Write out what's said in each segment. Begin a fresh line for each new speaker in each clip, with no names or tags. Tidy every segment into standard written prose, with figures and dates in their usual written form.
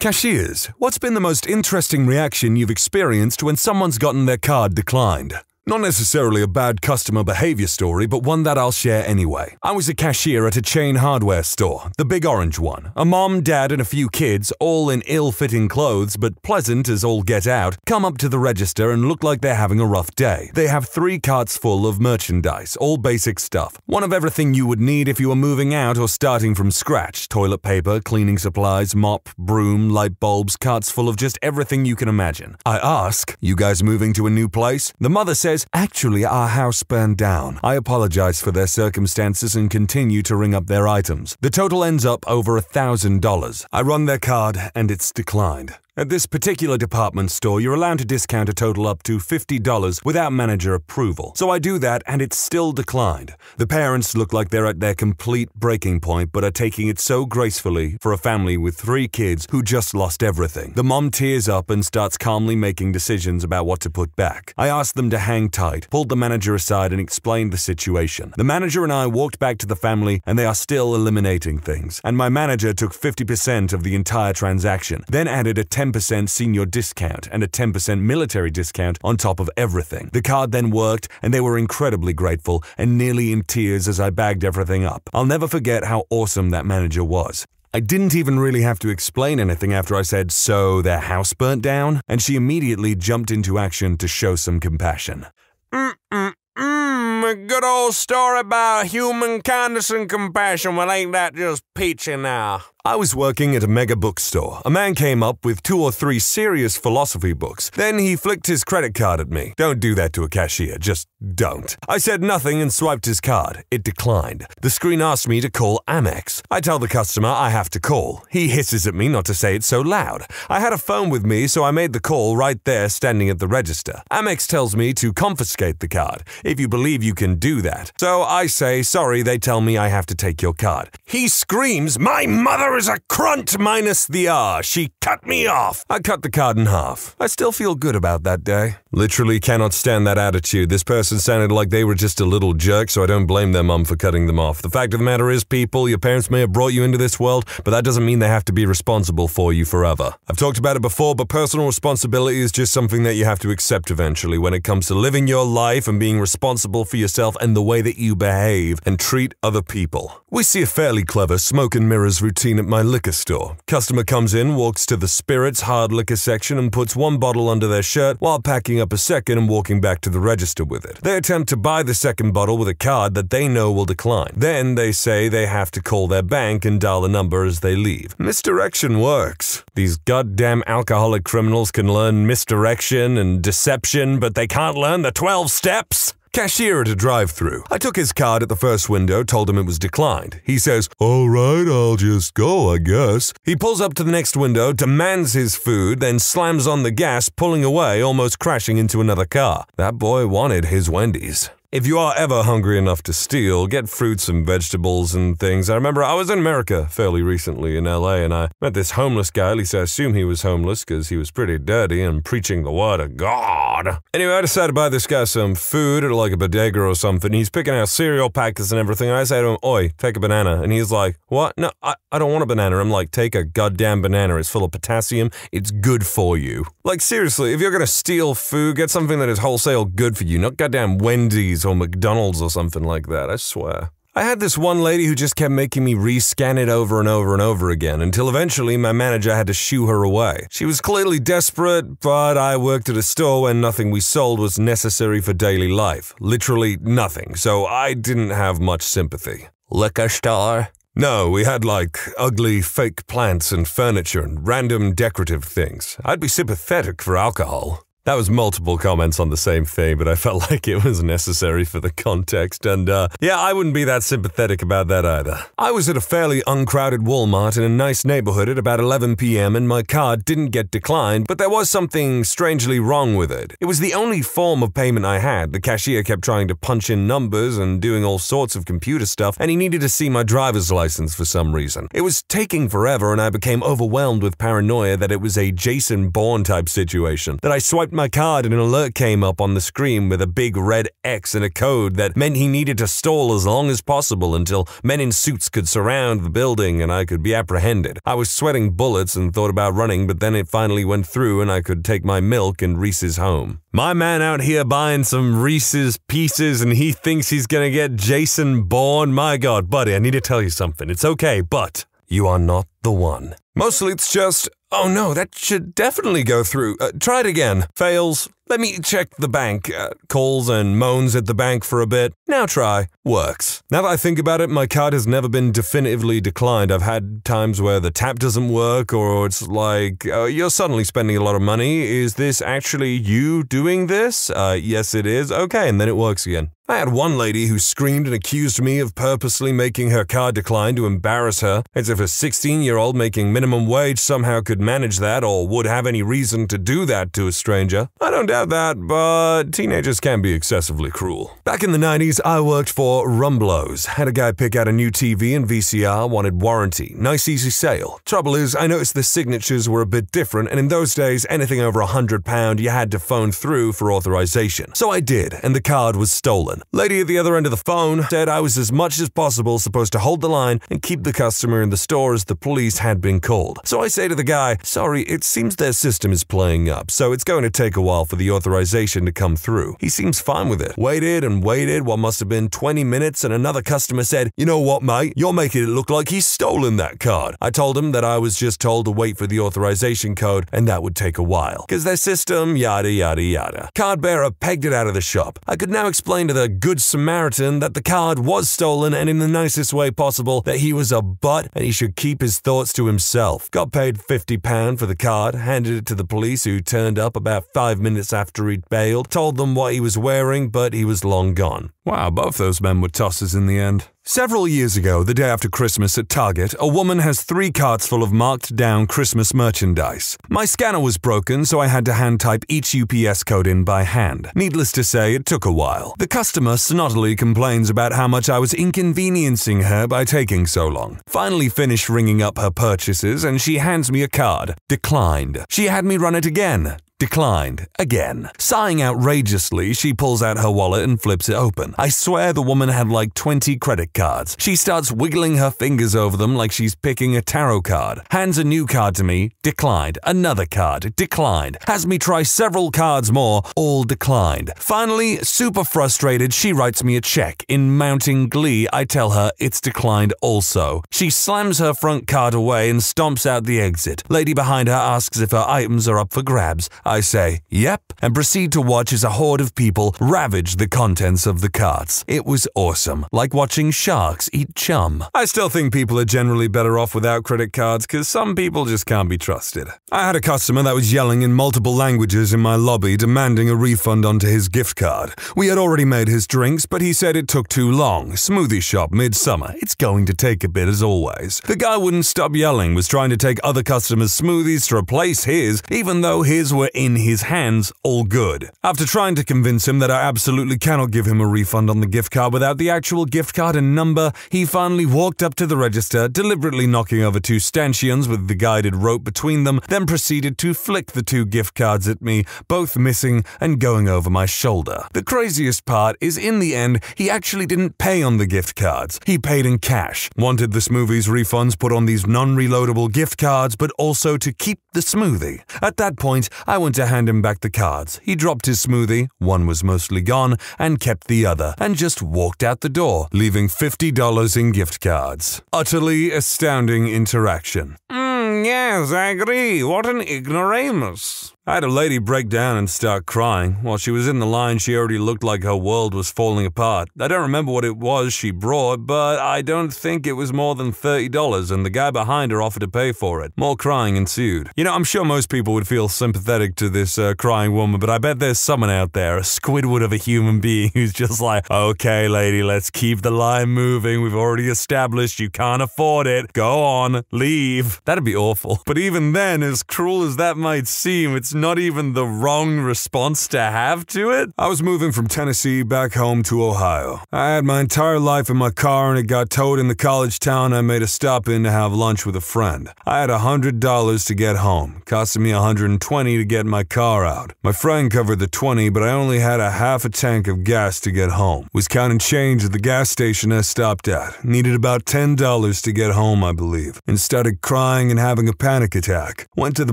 Cashiers, what's been the most interesting reaction you've experienced when someone's gotten their card declined? Not necessarily a bad customer behavior story, but one that I'll share anyway. I was a cashier at a chain hardware store, the big orange one. A mom, dad, and a few kids, all in ill-fitting clothes but pleasant as all get out, come up to the register and look like they're having a rough day. They have 3 carts full of merchandise, all basic stuff. One of everything you would need if you were moving out or starting from scratch. Toilet paper, cleaning supplies, mop, broom, light bulbs, carts full of just everything you can imagine. I ask, "You guys moving to a new place?" The mother says, "Actually, our house burned down." I apologize for their circumstances and continue to ring up their items. The total ends up over $1,000. I run their card and it's declined. At this particular department store, you're allowed to discount a total up to $50 without manager approval. So I do that and it's still declined. The parents look like they're at their complete breaking point but are taking it so gracefully for a family with 3 kids who just lost everything. The mom tears up and starts calmly making decisions about what to put back. I asked them to hang tight, pulled the manager aside and explained the situation. The manager and I walked back to the family and they are still eliminating things. And my manager took 50% of the entire transaction, then added a 10% senior discount and a 10% military discount on top of everything. The card then worked and they were incredibly grateful and nearly in tears as I bagged everything up. I'll never forget how awesome that manager was. I didn't even really have to explain anything after I said, "So their house burnt down?" And she immediately jumped into action to show some compassion. A good old story about human kindness and compassion. Well, ain't that just peachy now? I was working at a mega bookstore. A man came up with 2 or 3 serious philosophy books. Then he flicked his credit card at me. Don't do that to a cashier, just don't. I said nothing and swiped his card. It declined. The screen asked me to call Amex. I tell the customer I have to call. He hisses at me not to say it so loud. I had a phone with me, so I made the call right there standing at the register. Amex tells me to confiscate the card, if you believe you can do that. So I say, sorry, they tell me I have to take your card. He screams, "My mother is a crunt minus the R. She cut me off." I cut the card in half. I still feel good about that day. Literally cannot stand that attitude. This person sounded like they were just a little jerk, so I don't blame their mum for cutting them off. The fact of the matter is, people, your parents may have brought you into this world, but that doesn't mean they have to be responsible for you forever. I've talked about it before, but personal responsibility is just something that you have to accept eventually when it comes to living your life and being responsible for yourself and the way that you behave and treat other people. We see a fairly clever smoke and mirrors routine at my liquor store. Customer comes in, walks to the spirits hard liquor section and puts 1 bottle under their shirt while packing up a second and walking back to the register with it. They attempt to buy the second bottle with a card that they know will decline. Then they say they have to call their bank and dial a number as they leave. Misdirection works. These goddamn alcoholic criminals can learn misdirection and deception, but they can't learn the 12 steps. Cashier at a drive-thru. I took his card at the first window, told him it was declined. He says, "All right, I'll just go, I guess." He pulls up to the next window, demands his food, then slams on the gas, pulling away, almost crashing into another car. That boy wanted his Wendy's. If you are ever hungry enough to steal, get fruits and vegetables and things. I remember I was in America fairly recently in LA and I met this homeless guy. At least I assume he was homeless because he was pretty dirty and preaching the word of God. Anyway, I decided to buy this guy some food at like a bodega or something. He's picking out cereal packets and everything. I say to him, "Oi, take a banana." And he's like, "What? No, I don't want a banana." I'm like, "Take a goddamn banana. It's full of potassium. It's good for you." Like seriously, if you're gonna steal food, get something that is wholesale good for you, not goddamn Wendy's or McDonald's or something like that, I swear. I had this one lady who just kept making me re-scan it over and over and over again, until eventually my manager had to shoo her away. She was clearly desperate, but I worked at a store where nothing we sold was necessary for daily life. Literally nothing, so I didn't have much sympathy. Liquor store? No, we had like ugly fake plants and furniture and random decorative things. I'd be sympathetic for alcohol. That was multiple comments on the same thing, but I felt like it was necessary for the context, and yeah, I wouldn't be that sympathetic about that either. I was at a fairly uncrowded Walmart in a nice neighborhood at about 11 p.m. and my card didn't get declined, but there was something strangely wrong with it. It was the only form of payment I had. The cashier kept trying to punch in numbers and doing all sorts of computer stuff, and he needed to see my driver's license for some reason. It was taking forever, and I became overwhelmed with paranoia that it was a Jason Bourne type situation, that I swiped flipped my card and an alert came up on the screen with a big red X and a code that meant he needed to stall as long as possible until men in suits could surround the building and I could be apprehended. I was sweating bullets and thought about running, but then it finally went through and I could take my milk and Reese's home. My man out here buying some Reese's Pieces and he thinks he's gonna get Jason Bourne. My God, buddy, I need to tell you something. It's okay, but you are not the one. Mostly it's just, oh no, that should definitely go through. Try it again. Fails. Let me check the bank. Calls and moans at the bank for a bit. Now try. Works. Now that I think about it, my card has never been definitively declined. I've had times where the tap doesn't work or it's like, you're suddenly spending a lot of money. Is this actually you doing this? Yes, it is. Okay, and then it works again. I had one lady who screamed and accused me of purposely making her card decline to embarrass her, as if a 16-year-old making minimum wage somehow could manage that or would have any reason to do that to a stranger. I don't doubt that, but teenagers can be excessively cruel. Back in the 90s, I worked for Rumblos. Had a guy pick out a new TV and VCR, wanted warranty. Nice easy sale. Trouble is, I noticed the signatures were a bit different, and in those days, anything over £100 you had to phone through for authorization. So I did, and the card was stolen. Lady at the other end of the phone said I was as much as possible supposed to hold the line and keep the customer in the store as the police had been called. So I say to the guy, sorry, it seems their system is playing up, so it's going to take a while for the authorization to come through. He seems fine with it. Waited and waited what must have been 20 minutes and another customer said, you know what, mate, you're making it look like he's stolen that card. I told him that I was just told to wait for the authorization code and that would take a while. Because their system, yada yada yada. Card bearer pegged it out of the shop. I could now explain to the Good Samaritan that the card was stolen and in the nicest way possible that he was a butt and he should keep his thoughts to himself. Got paid £50 for the card, handed it to the police who turned up about 5 minutes after he'd bailed, told them what he was wearing, but he was long gone. Wow, both those men were tossers in the end. Several years ago, the day after Christmas at Target, a woman has 3 carts full of marked down Christmas merchandise. My scanner was broken, so I had to hand type each UPS code in by hand. Needless to say, it took a while. The customer snottily complains about how much I was inconveniencing her by taking so long. Finally finished ringing up her purchases, and she hands me a card. Declined. She had me run it again. Declined. Again. Sighing outrageously, she pulls out her wallet and flips it open. I swear the woman had like 20 credit cards. She starts wiggling her fingers over them like she's picking a tarot card. Hands a new card to me. Declined. Another card. Declined. Has me try several cards more. All declined. Finally, super frustrated, she writes me a check. In mounting glee, I tell her it's declined also. She slams her front card away and stomps out the exit. Lady behind her asks if her items are up for grabs. I say, yep, and proceed to watch as a horde of people ravage the contents of the carts. It was awesome, like watching sharks eat chum. I still think people are generally better off without credit cards because some people just can't be trusted. I had a customer that was yelling in multiple languages in my lobby demanding a refund onto his gift card. We had already made his drinks, but he said it took too long. Smoothie shop, midsummer. It's going to take a bit as always. The guy wouldn't stop yelling, was trying to take other customers' smoothies to replace his, even though his were in his hands, all good. After trying to convince him that I absolutely cannot give him a refund on the gift card without the actual gift card and number, he finally walked up to the register, deliberately knocking over 2 stanchions with the guided rope between them, then proceeded to flick the 2 gift cards at me, both missing and going over my shoulder. The craziest part is in the end, he actually didn't pay on the gift cards. He paid in cash. Wanted the smoothies refunds put on these non-reloadable gift cards, but also to keep the smoothie. At that point, I went to hand him back the cards. He dropped his smoothie, one was mostly gone, and kept the other, and just walked out the door, leaving $50 in gift cards. Utterly astounding interaction. Yes, I agree. What an ignoramus. I had a lady break down and start crying. While she was in the line, she already looked like her world was falling apart. I don't remember what it was she brought, but I don't think it was more than $30, and the guy behind her offered to pay for it. More crying ensued. You know, I'm sure most people would feel sympathetic to this crying woman, but I bet there's someone out there, a Squidward of a human being, who's just like, okay, lady, let's keep the line moving. We've already established you can't afford it. Go on, leave. That'd be awful. But even then, as cruel as that might seem, it's that's not even the wrong response to have to it? I was moving from Tennessee back home to Ohio. I had my entire life in my car and it got towed in the college town I made a stop in to have lunch with a friend. I had $100 to get home, costing me $120 to get my car out. My friend covered the $20, but I only had a half a tank of gas to get home. Was counting change at the gas station I stopped at. Needed about $10 to get home, I believe, and started crying and having a panic attack. Went to the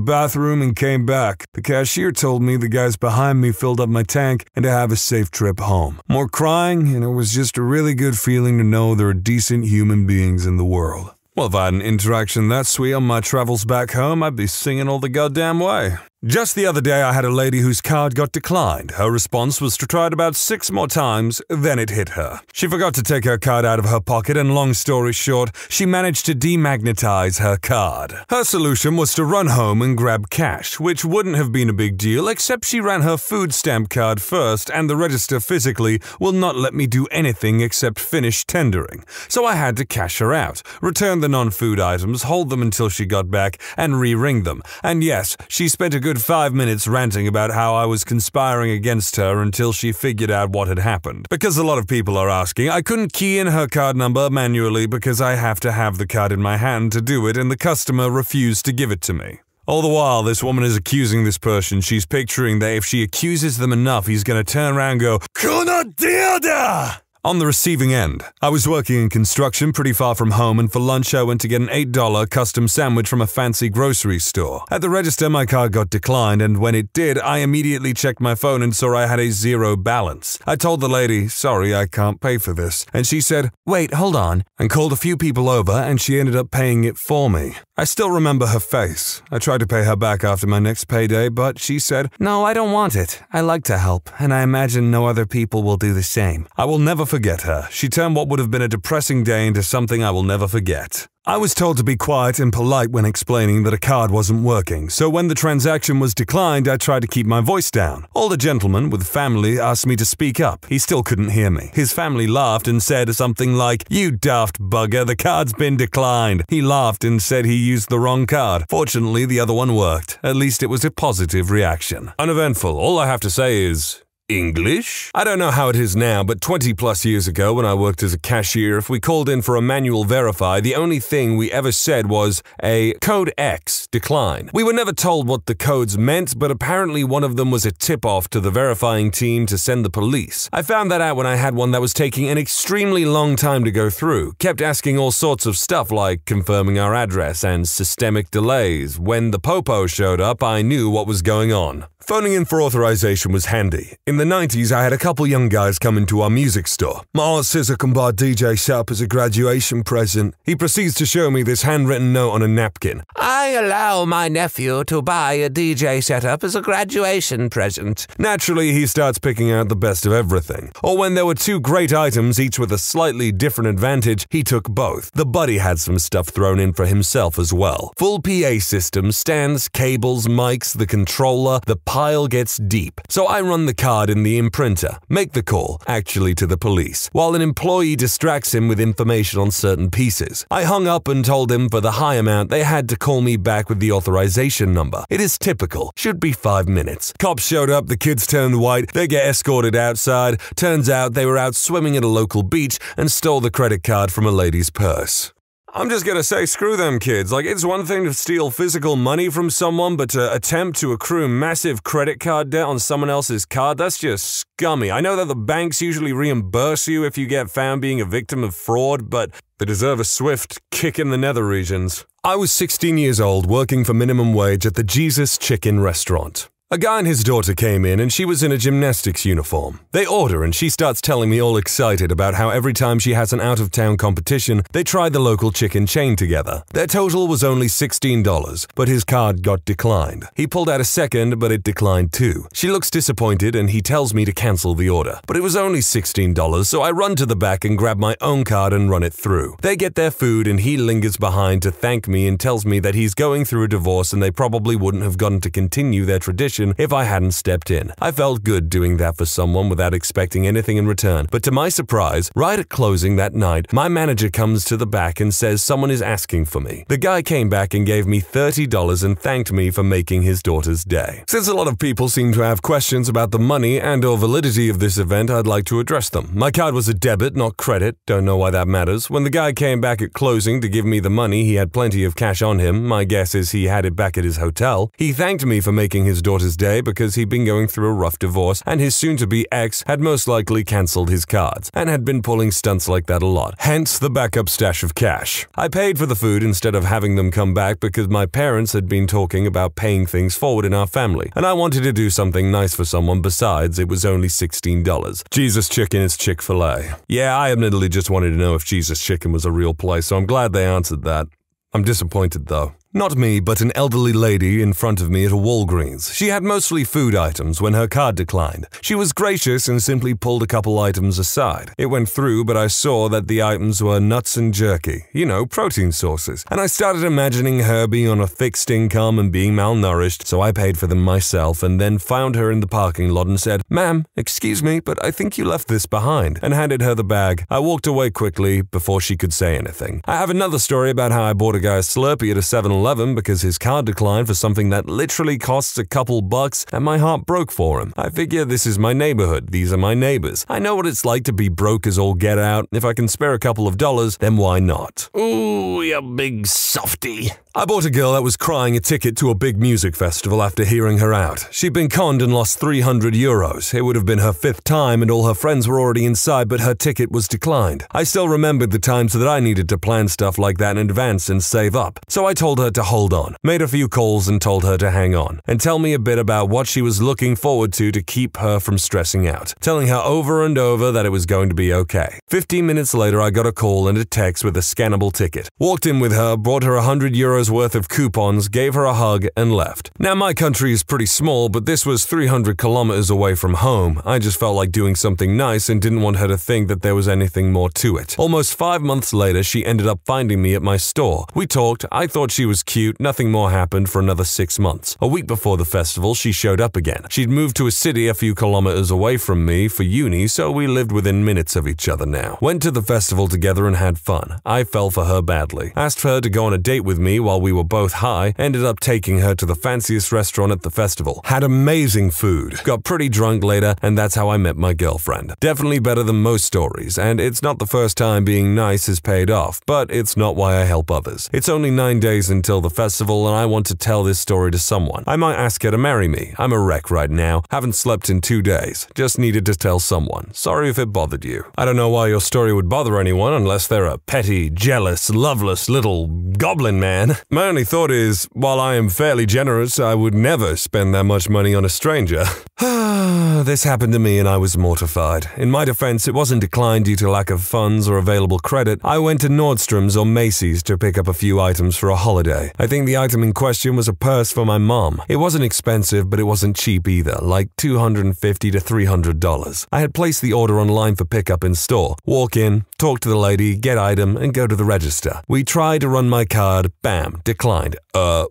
bathroom and came back. The cashier told me the guys behind me filled up my tank and to have a safe trip home. More crying, and it was just a really good feeling to know there are decent human beings in the world. Well, if I had an interaction that sweet on my travels back home, I'd be singing all the goddamn way. Just the other day, I had a lady whose card got declined. Her response was to try it about 6 more times, then it hit her. She forgot to take her card out of her pocket, and long story short, she managed to demagnetize her card. Her solution was to run home and grab cash, which wouldn't have been a big deal, except she ran her food stamp card first, and the register physically will not let me do anything except finish tendering. So I had to cash her out, return the non-food items, hold them until she got back, and re-ring them. And yes, she spent a good 5 minutes ranting about how I was conspiring against her until she figured out what had happened. Because a lot of people are asking, I couldn't key in her card number manually because I have to have the card in my hand to do it, and the customer refused to give it to me. All the while, this woman is accusing this person. She's picturing that if she accuses them enough, he's going to turn around and go, "Kuna dioda!" On the receiving end, I was working in construction pretty far from home, and for lunch I went to get an $8 custom sandwich from a fancy grocery store. At the register, my card got declined, and when it did, I immediately checked my phone and saw I had a zero balance. I told the lady, "Sorry, I can't pay for this," and she said, "Wait, hold on," and called a few people over, and she ended up paying it for me. I still remember her face. I tried to pay her back after my next payday, but she said, "No, I don't want it. I like to help, and I imagine no other people will do the same." I will never forget her. She turned what would have been a depressing day into something I will never forget. I was told to be quiet and polite when explaining that a card wasn't working, so when the transaction was declined, I tried to keep my voice down. Older gentleman with family asked me to speak up. He still couldn't hear me. His family laughed and said something like, "You daft bugger, the card's been declined." He laughed and said he used the wrong card. Fortunately, the other one worked. At least it was a positive reaction. Uneventful. All I have to say is, English? I don't know how it is now, but 20 plus years ago when I worked as a cashier, if we called in for a manual verify, the only thing we ever said was a code X decline. We were never told what the codes meant, but apparently one of them was a tip-off to the verifying team to send the police. I found that out when I had one that was taking an extremely long time to go through, kept asking all sorts of stuff like confirming our address and systemic delays. When the popo showed up, I knew what was going on. Phoning in for authorization was handy. In the 90s, I had a couple young guys come into our music store. "My aunt says I can buy a DJ setup as a graduation present." He proceeds to show me this handwritten note on a napkin. "I allow my nephew to buy a DJ setup as a graduation present." Naturally, he starts picking out the best of everything. Or when there were two great items, each with a slightly different advantage, he took both. The buddy had some stuff thrown in for himself as well. Full PA system, stands, cables, mics, the controller, the pile gets deep. So I run the card in the imprinter, make the call, actually to the police, while an employee distracts him with information on certain pieces. I hung up and told him for the high amount they had to call me back with the authorization number. It is typical, should be 5 minutes. Cops showed up, the kids turned white, they get escorted outside. Turns out they were out swimming at a local beach and stole the credit card from a lady's purse. I'm just gonna say, screw them kids. Like, it's one thing to steal physical money from someone, but to attempt to accrue massive credit card debt on someone else's card, that's just scummy. I know that the banks usually reimburse you if you get found being a victim of fraud, but they deserve a swift kick in the nether regions. I was 16 years old, working for minimum wage at the Jesus Chicken restaurant. A guy and his daughter came in and she was in a gymnastics uniform. They order and she starts telling me all excited about how every time she has an out-of-town competition, they try the local chicken chain together. Their total was only $16, but his card got declined. He pulled out a second, but it declined too. She looks disappointed and he tells me to cancel the order. But it was only $16, so I run to the back and grab my own card and run it through. They get their food and he lingers behind to thank me and tells me that he's going through a divorce and they probably wouldn't have gotten to continue their tradition situation if I hadn't stepped in. I felt good doing that for someone without expecting anything in return, but to my surprise, right at closing that night, my manager comes to the back and says someone is asking for me. The guy came back and gave me $30 and thanked me for making his daughter's day. Since a lot of people seem to have questions about the money and/or validity of this event, I'd like to address them. My card was a debit, not credit. Don't know why that matters. When the guy came back at closing to give me the money, he had plenty of cash on him. My guess is he had it back at his hotel. He thanked me for making his daughter's day because he'd been going through a rough divorce and his soon-to-be ex had most likely cancelled his cards and had been pulling stunts like that a lot. Hence the backup stash of cash. I paid for the food instead of having them come back because my parents had been talking about paying things forward in our family, and I wanted to do something nice for someone besides it was only $16. Jesus Chicken is Chick-fil-A. Yeah, I admittedly just wanted to know if Jesus Chicken was a real place, so I'm glad they answered that. I'm disappointed though. Not me, but an elderly lady in front of me at a Walgreens. She had mostly food items when her card declined. She was gracious and simply pulled a couple items aside. It went through, but I saw that the items were nuts and jerky, you know, protein sources. And I started imagining her being on a fixed income and being malnourished, so I paid for them myself and then found her in the parking lot and said, "Ma'am, excuse me, but I think you left this behind," and handed her the bag. I walked away quickly before she could say anything. I have another story about how I bought a guy a Slurpee at a 7-Eleven because his card declined for something that literally costs a couple bucks and my heart broke for him. I figure this is my neighborhood, these are my neighbors. I know what it's like to be broke as all get out. If I can spare a couple of dollars, then why not? Ooh, you big softy. I bought a girl that was crying a ticket to a big music festival after hearing her out. She'd been conned and lost €300. It would have been her 5th time and all her friends were already inside, but her ticket was declined. I still remembered the times that I needed to plan stuff like that in advance and save up. So I told her to hold on, made a few calls and told her to hang on, and tell me a bit about what she was looking forward to keep her from stressing out, telling her over and over that it was going to be okay. 15 minutes later, I got a call and a text with a scannable ticket. Walked in with her, brought her €100 worth of coupons, gave her a hug, and left. Now, my country is pretty small, but this was 300 kilometers away from home. I just felt like doing something nice and didn't want her to think that there was anything more to it. Almost 5 months later, she ended up finding me at my store. We talked, I thought she was cute, nothing more happened for another 6 months. A week before the festival, she showed up again. She'd moved to a city a few kilometers away from me for uni, so we lived within minutes of each other now. Went to the festival together and had fun. I fell for her badly. Asked for her to go on a date with me while we were both high, ended up taking her to the fanciest restaurant at the festival. Had amazing food. Got pretty drunk later, and that's how I met my girlfriend. Definitely better than most stories, and it's not the first time being nice has paid off, but it's not why I help others. It's only 9 days until the festival, and I want to tell this story to someone. I might ask her to marry me. I'm a wreck right now. Haven't slept in 2 days. Just needed to tell someone. Sorry if it bothered you. I don't know why your story would bother anyone unless they're a petty, jealous, loveless little goblin man. My only thought is, while I am fairly generous, I would never spend that much money on a stranger. This happened to me and I was mortified. In my defense, it wasn't declined due to lack of funds or available credit. I went to Nordstrom's or Macy's to pick up a few items for a holiday. I think the item in question was a purse for my mom. It wasn't expensive, but it wasn't cheap either, like $250 to $300. I had placed the order online for pickup in store. Walk in, talk to the lady, get item, and go to the register. We tried to run my card, bam, declined.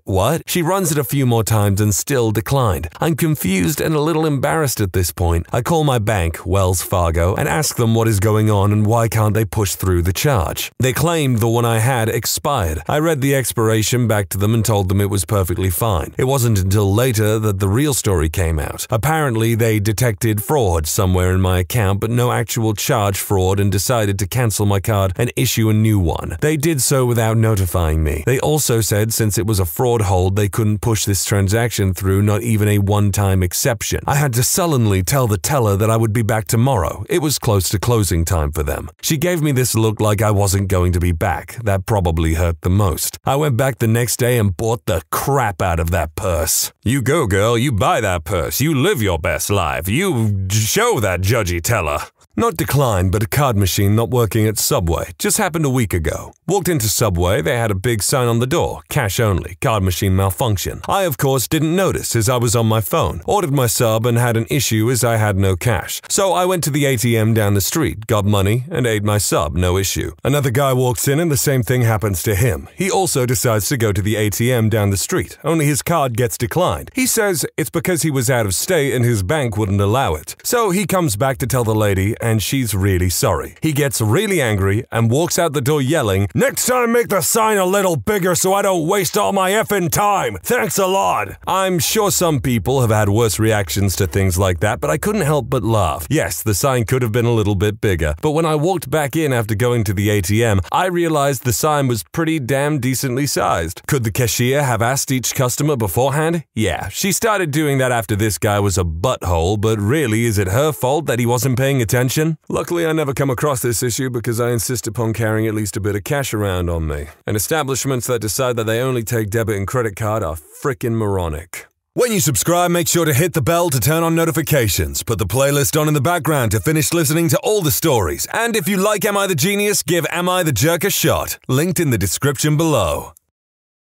What? She runs it a few more times and still declined. I'm confused and a little embarrassed at this point. I call my bank, Wells Fargo, and ask them what is going on and why can't they push through the charge. They claimed the one I had expired. I read the expiration back to them and told them it was perfectly fine. It wasn't until later that the real story came out. Apparently, they detected fraud somewhere in my account, but no actual charge fraud, and decided to cancel my card and issue a new one. They did so without notifying me. They also said since it was a fraud hold, they couldn't push this transaction through, not even a one-time exception. I had to sullenly tell the teller that I would be back tomorrow. It was close to closing time for them. She gave me this look like I wasn't going to be back. That probably hurt the most. I went back the next day and bought the crap out of that purse. You go, girl. You buy that purse. You live your best life. You show that judgy teller. Not declined, but a card machine not working at Subway. Just happened a week ago. Walked into Subway, they had a big sign on the door, cash only, card machine malfunction. I, of course, didn't notice as I was on my phone. Ordered my sub and had an issue as I had no cash. So I went to the ATM down the street, got money, and ate my sub, no issue. Another guy walks in and the same thing happens to him. He also decides to go to the ATM down the street, only his card gets declined. He says it's because he was out of state and his bank wouldn't allow it. So he comes back to tell the lady, and she's really sorry. He gets really angry and walks out the door yelling, "Next time make the sign a little bigger so I don't waste all my effing time. Thanks a lot." I'm sure some people have had worse reactions to things like that, but I couldn't help but laugh. Yes, the sign could have been a little bit bigger, but when I walked back in after going to the ATM, I realized the sign was pretty damn decently sized. Could the cashier have asked each customer beforehand? Yeah, she started doing that after this guy was a butthole, but really, is it her fault that he wasn't paying attention? Luckily, I never come across this issue because I insist upon carrying at least a bit of cash around on me. And establishments that decide that they only take debit and credit card are frickin' moronic. When you subscribe, make sure to hit the bell to turn on notifications. Put the playlist on in the background to finish listening to all the stories. And if you like Am I the Genius, give Am I the Jerk a shot. Linked in the description below.